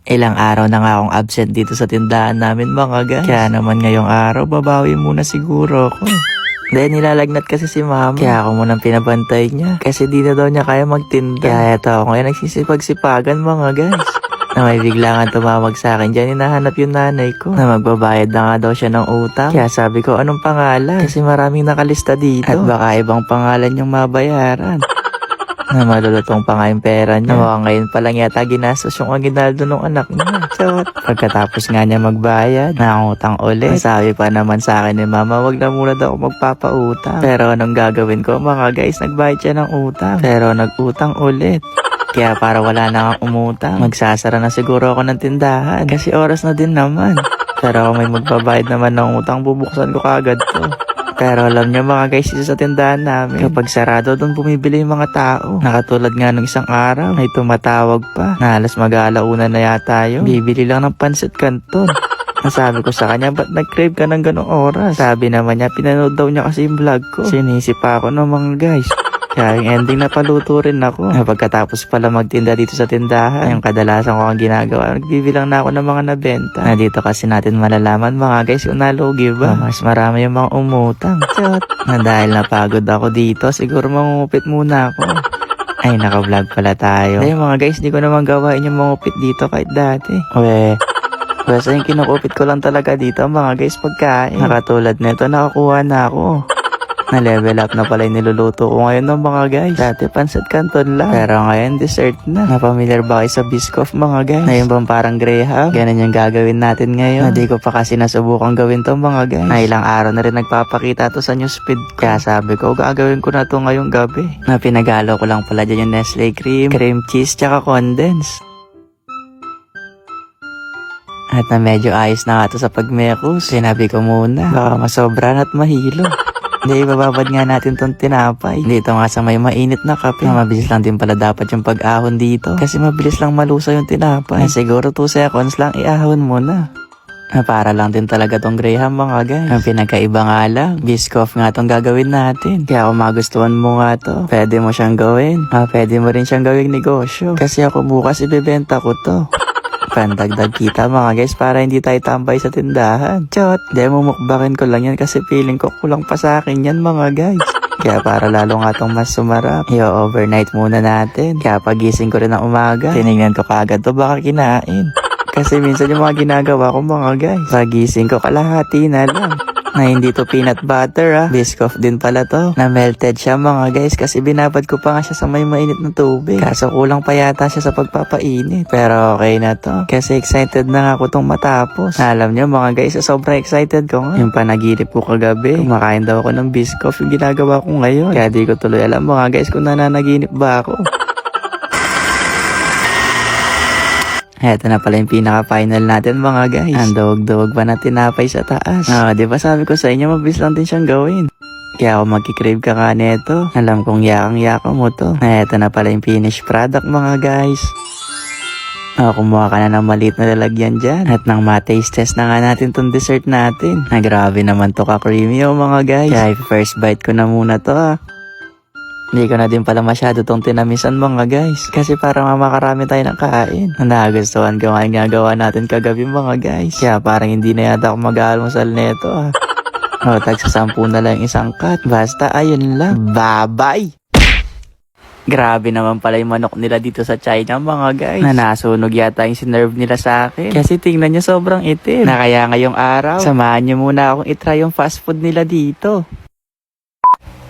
Ilang araw na nga akong absent dito sa tindahan namin mga guys. Kaya naman ngayong araw, babawi muna siguro ako. Dahil nilalagnat kasi si mama. Kaya ako munang pinabantay niya. Kasi di na daw niya kaya magtinda. Kaya eto ako ngayon nagsisipag-sipagan mga guys. Na may bigla nga tumawag sa akin dyan, hinahanap yung nanay ko. Na magbabayad na nga daw siya ng utang. Kaya sabi ko, anong pangalan? Kasi maraming nakalista dito. At baka ibang pangalan yung mabayaran. Na malulutong pa nga yung pera niya. Na ngayon pa lang yata ginastos yung aginaldo ng anak niya. So, pagkatapos nga niya magbayad, nangutang ulit. Sabi pa naman sa akin ni mama, wag na muna daw ako magpapautang. Pero anong gagawin ko mga guys, nagbayad siya ng utang. Pero nagutang ulit. Kaya para wala na nga umutang, magsasara na siguro ako ng tindahan. Kasi oras na din naman. Pero kung may magbabayad naman ng utang, bubuksan ko kagad to. Pero alam niyo mga guys, isa sa tindahan namin, kapag sarado doon bumibili yung mga tao. Nakatulad nga nung isang araw, ay tumatawag pa. Na alas mag-aalauna na yata yun. Bibili lang ng pansit canton. Nasabi ko sa kanya, ba't nag-crave ka ng ganong oras? Sabi naman niya, pinanood daw niya kasi yung vlog ko. Sinisip pa ako ng mga guys. Kaya yung ending napaluto rin ako. Pagkatapos pala magtinda dito sa tindahan, yung kadalasan ko ang ginagawa, nagbibilang na ako ng mga nabenta. Na dito kasi natin malalaman mga guys kung nalugi ba. Mas marami yung mga umutang. Na dahil napagod ako dito, siguro mangungupit muna ako. Ay, naka-vlog pala tayo. Dahil mga guys, di ko naman gawain yung mangupit dito kahit dati. Basta yung kinukupit ko lang talaga dito mga guys pagkain. Nakatulad nito, nakakuha na ako. Na-level up na pala yung niluluto ko ngayon ng mga guys. Dati pansit canton lang. Pero ngayon dessert na. Napamilyar ba kayo sa Biscoff mga guys? Na yung bang parang graham? Ganun yung gagawin natin ngayon. Na di ko pa kasi nasubukan gawin to mga guys. Na ilang araw na rin nagpapakita to sa newsfeed ko. Kaya sabi ko, gagawin ko na to ngayong gabi. Na pinagalo ko lang pala dyan yung Nestle cream cheese, tsaka condense. At na medyo ayos na nga to sa pagmekos. Sinabi ko muna, baka masobran at mahilo. Hindi, ibababad nga natin tong tinapay. Dito nga sa may mainit na kape. Mabilis lang din pala dapat yung pag-ahon dito. Kasi mabilis lang malusa yung tinapay. Siguro 2 seconds lang iahon mo na. Para lang din talaga tong graham mga guys. Ang pinagkaiba nga lang, Biscoff nga tong gagawin natin. Kaya kung magustuhan mo nga to, pwede mo siyang gawin. Pwede mo rin siyang gawing negosyo. Kasi ako bukas ibebenta ko to. Pandagdag kita mga guys para hindi tayo tambay sa tindahan. Demo mukbakin ko lang yan kasi feeling ko kulang pa sa akin yan mga guys. Kaya para lalo nga tong mas sumarap, i-overnight muna natin. Kaya pagising ko rin ng umaga, tinignan ko kagad to baka kinain. Kasi minsan yung mga ginagawa ko mga guys, pagising ko kalahati na lang. Na hindi to peanut butter Biscoff din pala to. Na melted siya mga guys kasi binabad ko pa nga siya sa may mainit na tubig. Kaso kulang pa yata siya sa pagpapainit. Pero okay na to. Kasi excited na nga ako tong matapos. Alam nyo mga guys, sobrang excited ko nga. Yung panaginip ko kagabi, kumakain daw ako ng Biscoff yung ginagawa ko ngayon. Kaya di ko tuloy alam mga guys kung nananaginip ba ako. Eto na pala yung pinaka-final natin mga guys. Ang duwag-duwag pa na tinapay sa taas. Di ba sabi ko sa inyo, mabilis lang din siyang gawin. Kaya ako magkikrave ka nga neto. Alam kong yakang-yaka mo to. Eto na pala yung finished product mga guys. Kumuha ka na ng maliit na lalagyan dyan. At nang ma-taste test na nga natin tong dessert natin. Grabe naman to ka-creamy mga guys. Kaya first bite ko na muna to Hindi ko na din pala masyado tong tinamisan mga guys. Kasi para mamakarami tayo ng kain. Nagustuhan ko nga yung gagawa natin kagabi mga guys. Kaya parang hindi na yata ako mag-aalmusal neto tagsa 10 na lang isang cut. Basta ayun lang. Bye-bye! Grabe naman pala yung manok nila dito sa China mga guys. Na nasunog yata yung sinerve nila sa akin. Kasi tingnan nyo sobrang itim. Na kaya ngayong araw, samahan nyo muna akong itry yung fast food nila dito.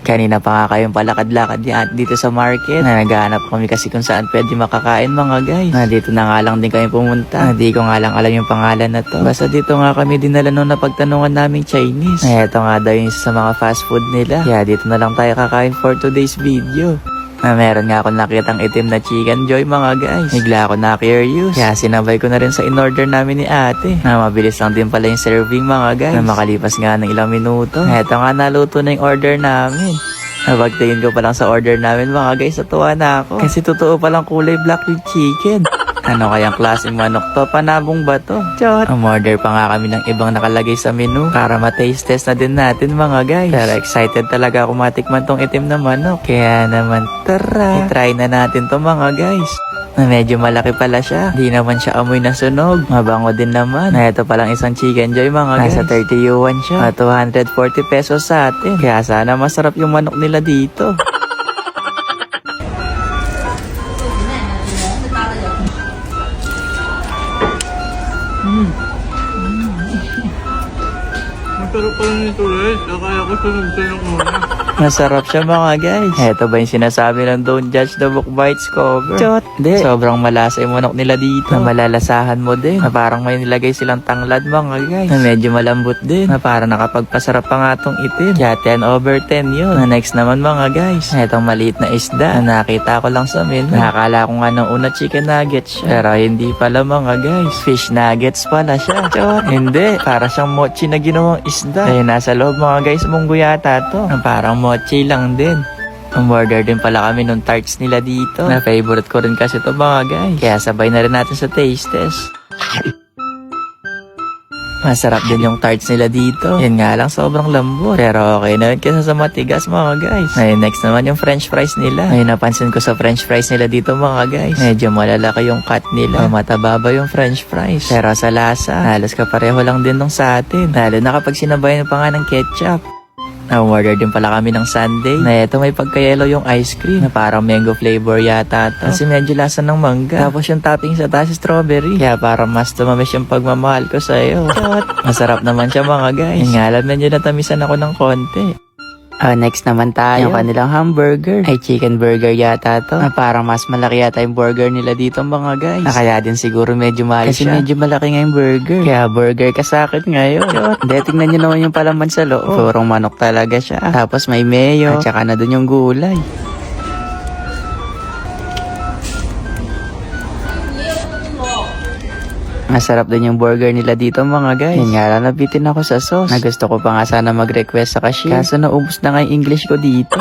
Kanina pa nga kayong palakad-lakad dito sa market na naghahanap kami kasi kung saan pwede makakain mga guys. Na dito na nga lang din kami pumunta. Di ko nga lang alam yung pangalan na to. Basta dito nga kami dinala nung napagtanungan naming Chinese. Eto nga daw yung isa sa mga fast food nila. Kaya dito na lang tayo kakain for today's video. Na meron nga akong nakitang itim na chicken joy mga guys. Bigla ako na-curious. Kaya sinabay ko na rin sa in-order namin ni ate. Na mabilis lang din pala yung serving mga guys. Na makalipas nga ng ilang minuto. Eto nga naluto na yung order namin. Pagtingin ko pa lang sa order namin mga guys, natuwa na ako. Kasi totoo palang kulay black with chicken. Ano kayang klaseng manok to? Panabong ba to? Umorder pa nga kami ng ibang nakalagay sa menu para ma-taste test na din natin mga guys. Pero excited talaga ako matikman tong itim na manok. Kaya naman tara, i-try na natin to mga guys. Na medyo malaki pala siya. Di naman siya amoy na sunog. Mabango din naman. Na ito palang isang chicken joy mga guys. Nasa 30 yuan siya. 240 pesos sa atin. Kaya sana masarap yung manok nila dito. Masarap pala nito guys. Akala ko sunog-sunog muna. Masarap siya mga guys. Eto ba yung sinasabi ng don't judge the book by its cover? Chot! Di. Sobrang malasa yung manok nila dito. Na malalasahan mo din. Na parang may nilagay silang tanglad mga guys. Na medyo malambot din. Na parang nakapagpasarap pa nga tong itim. Kaya 10 over 10 yun. Na next naman mga guys. Etong maliit na isda. Na nakita ko lang sa menu. Nakakala ko nga nung una chicken nuggets siya. Pero hindi pala mga guys. Fish nuggets pala siya. Chot! Hindi. Para siyang mochi na ginawang isda. Ay nasa loob mga guys. Munggo yata to. Na parang mochi lang din. Umorder din pala kami nung tarts nila dito. Na favorite ko rin kasi to mga guys. Kaya sabay na rin natin sa taste test. Masarap din yung tarts nila dito. Yan nga lang sobrang lambot. Pero okay na yun kesa sa matigas mga guys. Ngayon next naman yung french fries nila. Ngayon napansin ko sa french fries nila dito mga guys. Medyo malalaki yung cut nila. Mataba ba yung french fries. Pero sa lasa, halos kapareho lang din nung sa atin. Lalo na kapag sinabayan pa nga ng ketchup. Na-order din pala kami ng sundae. Na eto may pagka-yellow yung ice cream. Na parang mango flavor yata to. Kasi medyo lasa ng mangga. Tapos yung topping sa taas strawberry. Kaya parang mas tumamis yung pagmamahal ko sa'yo. Masarap naman siya mga guys. Yung nga lang medyo natamisan ako ng konti. Next naman tayo. Yung kanilang hamburger. Ay chicken burger yata to. Na parang mas malaki yata yung burger nila dito mga guys. Kaya din siguro medyo mahal kasi siya. Kasi medyo malaki nga yung burger. Kaya burger ka sa akin ngayon. Hindi, tingnan nyo naman yung palaman sa loob. Purong manok talaga siya. Tapos may mayo. At saka na dun yung gulay. Masarap din yung burger nila dito mga guys. Yan nga lang nabitin ako sa sauce. Na gusto ko pa nga sana mag-request sa cashier. Kaso naubos na nga yung English ko dito.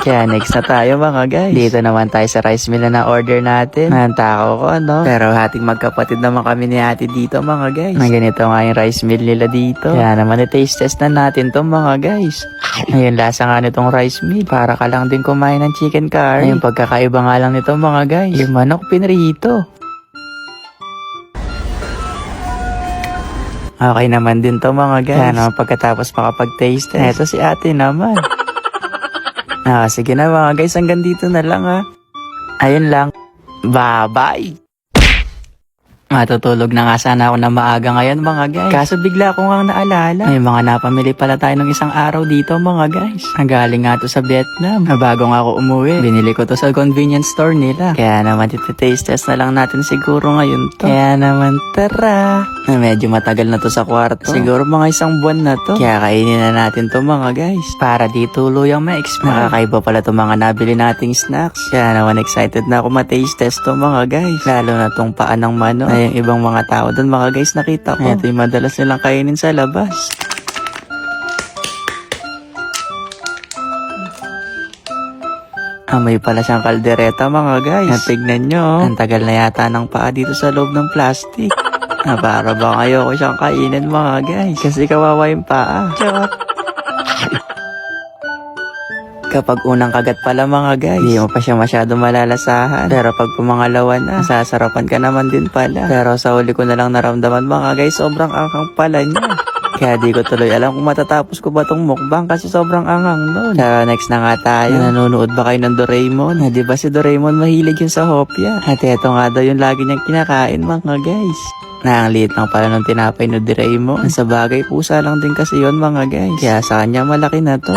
Kaya next na tayo mga guys. Dito naman tayo sa rice mill na order natin. Nantakaw ko ano. Pero hating magkapatid naman kami ni ate dito mga guys. Na ganito nga yung rice mill nila dito. Kaya naman i-taste test na natin to mga guys. Ngayon lasa nga nitong rice mill. Para ka lang din kumain ng chicken curry. Yung pagkakaiba nga lang nito mga guys. Yung manok pinrito. Okay naman din to mga guys. Kaya naman pagkatapos makapag-taste test. Eto si ate naman. Sige na mga guys, hanggang dito na lang ha. Ayun lang. Bye-bye! Matutulog na nga sana ako na maaga ngayon mga guys. Kaso bigla ko nga naalala. May mga napamili pala tayo ng isang araw dito mga guys. Nagaling nga to sa Vietnam. Bago nga ako umuwi, binili ko to sa convenience store nila. Kaya naman taste test na lang natin siguro ngayon to. Kaya naman tara. Medyo matagal na to sa kwarto. Siguro mga isang buwan na to. Kaya kainin na natin to mga guys. Para di tuluyang ma-expire. Nakakaiba pala to mga nabili nating snacks. Kaya naman excited na ako ma-taste test to mga guys. Lalo na tong paa ng manok. Yung ibang mga tao doon mga guys nakita ko. Ito yung madalas nilang kainin sa labas. May pala siyang kaldereta mga guys. Tignan nyo. Ang tagal na yata ng paa dito sa loob ng plastic. Para bang ayoko siyang kainin mga guys. Kasi kawawa yung paa. Chot! Kapag unang kagat pala mga guys, hindi mo pa siya masyado malalasahan. Pero pag pumangalawa na, sasarapan ka naman din pala. Pero sa huli ko na lang naramdaman mga guys, sobrang anghang pala niya. Kaya di ko tuloy alam kung matatapos ko ba tong mukbang kasi sobrang anghang nun. Next na nga tayo. Nanonood ba kayo ng Doraemon? Di ba si Doraemon mahilig yun sa hopya? At eto nga daw yung lagi niyang kinakain mga guys. Na ang liit lang pala nung tinapay ni Doraemon. Sa bagay pusa lang din kasi yun mga guys. Kaya sa kanya malaki na to.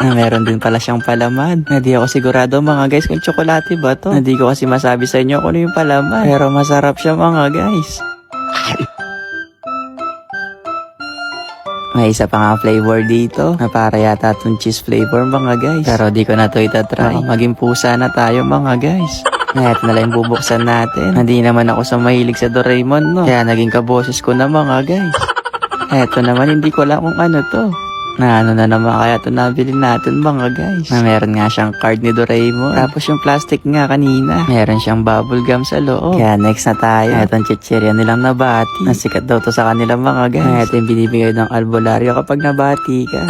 Meron din pala siyang palaman. Di ako sigurado mga guys kung tsokolate ba to. Di ko kasi masabi sa inyo kung ano yung palaman. Pero masarap siya mga guys. May isa pa nga flavor dito na para yata itong cheese flavor mga guys. Pero di ko na to itatry. Maging pusa na tayo mga guys. Ito na lang yung bubuksan natin. Hindi naman ako sa mahilig sa Doraemon no. Kaya naging kaboses ko na mga guys. Eto naman hindi ko alam kung ano to. Na ano na naman kaya ito nabili natin mga guys. Na meron nga siyang card ni Doraemon. Tapos yung plastic nga kanina. Meron siyang bubble gum sa loob. Kaya next na tayo. Itong chichirya nilang nabati. Nasikat daw to sa kanilang mga guys. Ito yung binibigay ng albularyo kapag nabati ka.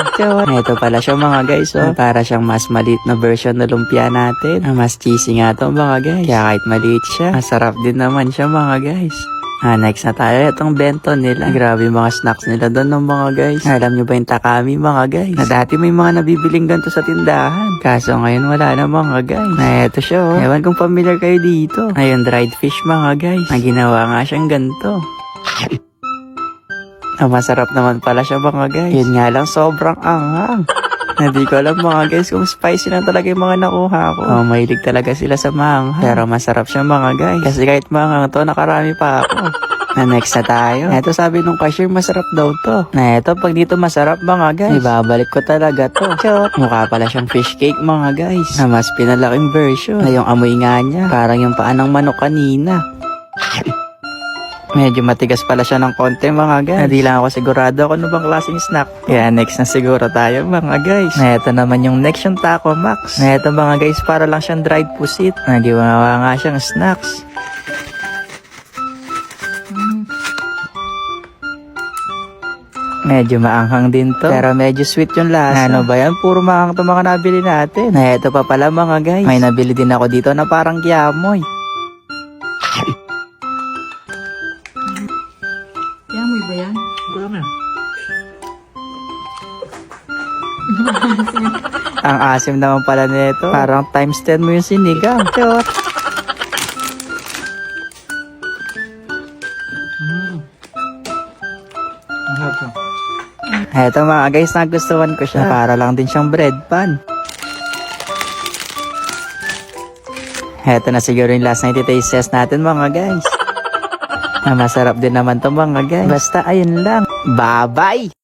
Ito pala siya mga guys. Oh. Para siyang mas maliit na version na lumpia natin. Mas cheesy nga to mga guys. Kaya kahit maliit siya, masarap din naman siya mga guys. Next na tayo. Itong bento nila. Grabe yung mga snacks nila doon ng mga guys. Alam nyo ba yung takami mga guys? Na dati may mga nabibiling ganito sa tindahan. Kaso ngayon wala na mga guys. Na eto siya oh. Ewan kung familiar kayo dito. Ayun, dried fish mga guys. Na ginawa nga siyang ganito. Masarap naman pala siya mga guys. Yun nga lang, sobrang anghang. Hindi ko alam mga guys kung spicy na talaga yung mga nakuha ko. Mahilig talaga sila sa manghang. Pero masarap siya mga guys. Kasi kahit manghang to, nakarami pa ako. Next na tayo. Ito sabi nung cashier, masarap daw to. Ito, pag dito masarap mga guys, ibabalik ko talaga to. Mukha pala siyang fish cake mga guys. Na mas pinalaking version. Na yung amoy nga niya, parang yung paa ng manok kanina. Medyo matigas pala siya ng konti mga guys. Hindi lang ako sigurado kung ano bang klaseng snack. Kaya next na siguro tayo mga guys. Ito naman yung next yung Taco Max. Ito mga guys, para lang siyang dried pusit. Nagiwawa nga siyang snacks. Medyo maanghang din to. Pero medyo sweet yung lasa. Ano ba yan? Puro maanghang to mga nabili natin. Ito pa pala mga guys. May nabili din ako dito na parang kiamoy. Yamoy ba yan? Marami. Ang asim naman pala nito. Parang times 10 mo yung sinigang. Masarap siya. Eto mga guys, nagustuhan ko siya. Para lang din siyang bread pan. Eto na siguro yung last 90 taste test natin mga guys. Masarap din naman to mga guys. Basta ayun lang. Bye-bye!